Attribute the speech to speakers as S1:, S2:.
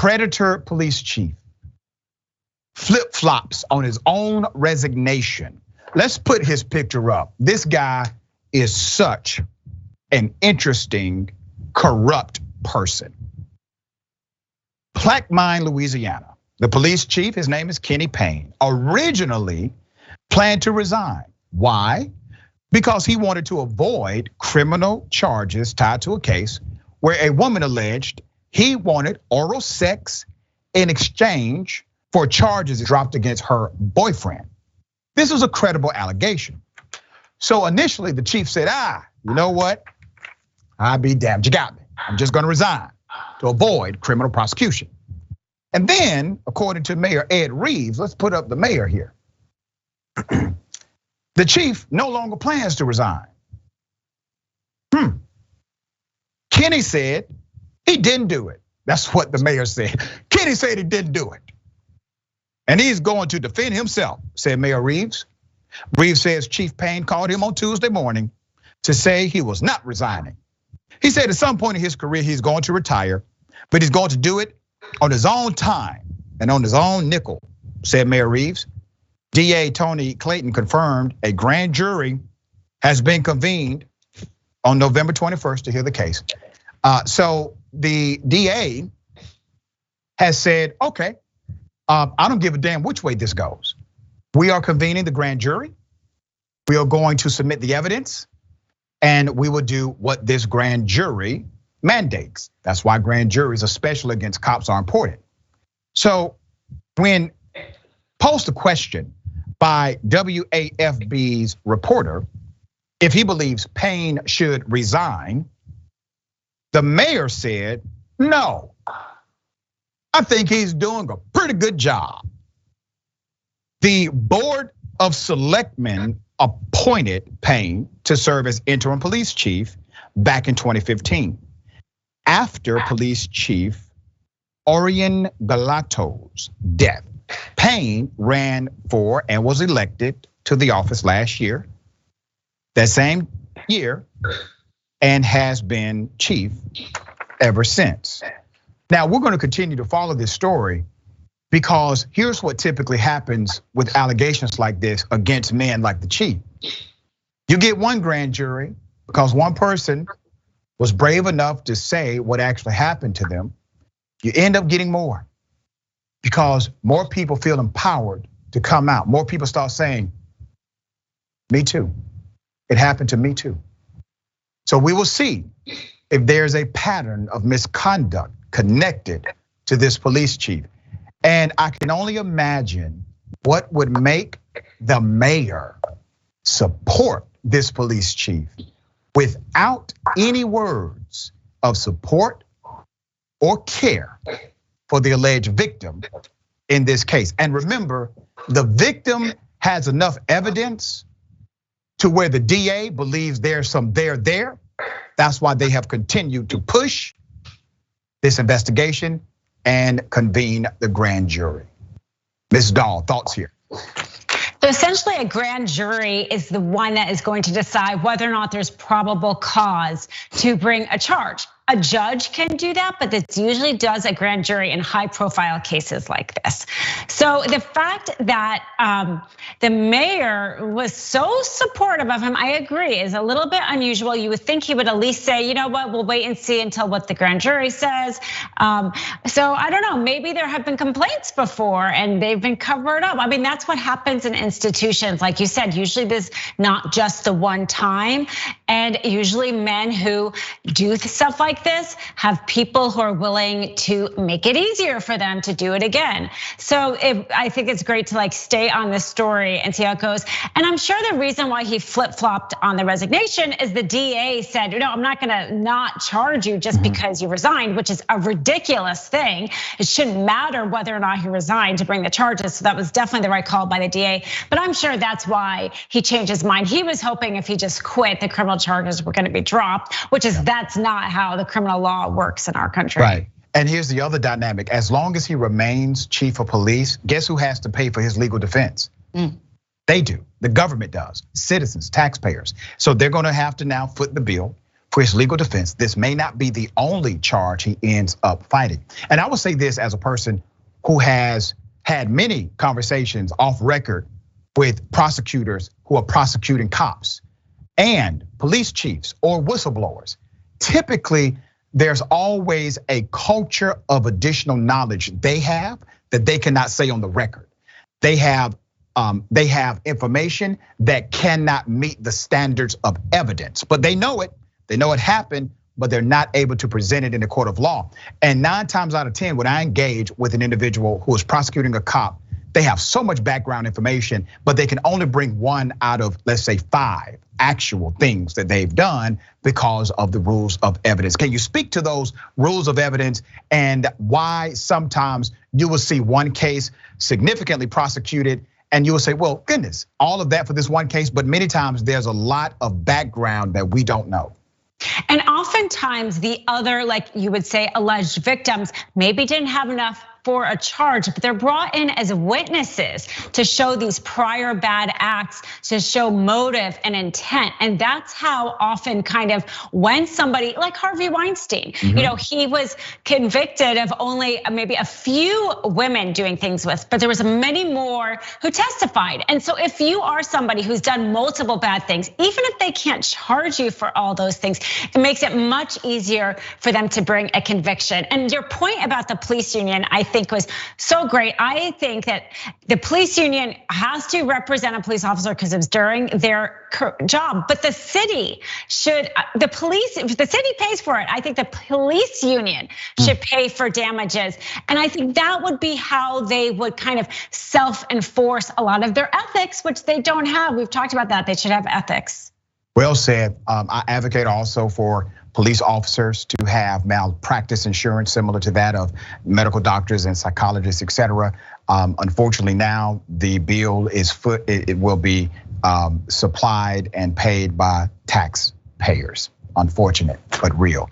S1: predator police chief flip-flops on his own resignation. Let's put his picture up. This guy is such an interesting, corrupt person. Plaquemine, Louisiana. The police chief, his name is Kenny Payne, originally planned to resign. Why? Because he wanted to avoid criminal charges tied to a case where a woman alleged he wanted oral sex in exchange for charges dropped against her boyfriend. This was a credible allegation. So initially the chief said, you know what? I'll be damned, you got me. I'm just gonna resign to avoid criminal prosecution. And then, according to Mayor Ed Reeves, let's put up the mayor here. The chief no longer plans to resign. Kenny said he didn't do it. That's what the mayor said. Kenny said he didn't do it. And he's going to defend himself, said Mayor Reeves. Reeves says Chief Payne called him on Tuesday morning to say he was not resigning. He said at some point in his career, he's going to retire, but he's going to do it on his own time and on his own nickel, said Mayor Reeves. DA Tony Clayton confirmed a grand jury has been convened on November 21st to hear the case. So the DA has said, okay, I don't give a damn which way this goes. We are convening the grand jury. We are going to submit the evidence, and we will do what this grand jury mandates. That's why grand juries, especially against cops, are important. So when posed a question by WAFB's reporter if he believes Payne should resign, the mayor said, no, I think he's doing a pretty good job. The Board of Selectmen appointed Payne to serve as interim police chief back in 2015. After Police Chief Orion Galato's death, Payne ran for and was elected to the office last year, that same year, and has been chief ever since. Now, we're going to continue to follow this story because here's what typically happens with allegations like this against men like the chief. You get one grand jury because one person was brave enough to say what actually happened to them. You end up getting more because more people feel empowered to come out. More people start saying, me too. It happened to me too. So we will see if there's a pattern of misconduct connected to this police chief. And I can only imagine what would make the mayor support this police chief without any words of support or care for the alleged victim in this case. And remember, the victim has enough evidence to where the DA believes there's some there. That's why they have continued to push this investigation and convene the grand jury. Ms. Dahl, thoughts here?
S2: So essentially, a grand jury is the one that is going to decide whether or not there's probable cause to bring a charge. A judge can do that, but this usually does a grand jury in high-profile cases like this. So the fact that the mayor was so supportive of him, I agree, is a little bit unusual. You would think he would at least say, you know what, we'll wait and see until what the grand jury says. So I don't know, maybe there have been complaints before and they've been covered up. I mean, that's what happens in institutions. Like you said, usually this not just the one time, and usually men who do stuff like this have people who are willing to make it easier for them to do it again. So I think it's great to stay on this story and see how it goes. And I'm sure the reason why he flip-flopped on the resignation is the DA said, no, I'm not gonna not charge you just because you resigned, which is a ridiculous thing. It shouldn't matter whether or not he resigned to bring the charges. So that was definitely the right call by the DA. But I'm sure that's why he changed his mind. He was hoping if he just quit, the criminal charges were gonna be dropped, which is that's not how the criminal law works in our country.
S1: Right. And here's the other dynamic. As long as he remains chief of police, guess who has to pay for his legal defense? They do. The government does. Citizens, taxpayers. So they're going to have to now foot the bill for his legal defense. This may not be the only charge he ends up fighting. And I will say this as a person who has had many conversations off record with prosecutors who are prosecuting cops and police chiefs or whistleblowers. Typically, there's always a culture of additional knowledge they have that they cannot say on the record. They have information that cannot meet the standards of evidence, but they know it. They know it happened, but they're not able to present it in a court of law. And 9 times out of 10, when I engage with an individual who is prosecuting a cop, they have so much background information, but they can only bring 1 out of, let's say, 5 actual things that they've done because of the rules of evidence. Can you speak to those rules of evidence and why sometimes you will see one case significantly prosecuted and you will say, well, goodness, all of that for this one case, but many times there's a lot of background that we don't know.
S2: And oftentimes the other, like you would say, alleged victims maybe didn't have enough for a charge, but they're brought in as witnesses to show these prior bad acts, to show motive and intent. And that's how often kind of when somebody like Harvey Weinstein, he was convicted of only maybe a few women doing things with, but there was many more who testified. And so if you are somebody who's done multiple bad things, even if they can't charge you for all those things, it makes it much easier for them to bring a conviction. And your point about the police union, I think was so great. I think that the police union has to represent a police officer because it's during their job, but the city should, if the city pays for it, I think the police union should pay for damages. And I think that would be how they would kind of self-enforce a lot of their ethics, which they don't have. We've talked about that, they should have ethics.
S1: Well said. I advocate also for police officers to have malpractice insurance similar to that of medical doctors and psychologists, etc. Unfortunately now the bill is it will be supplied and paid by taxpayers. Unfortunate, but real.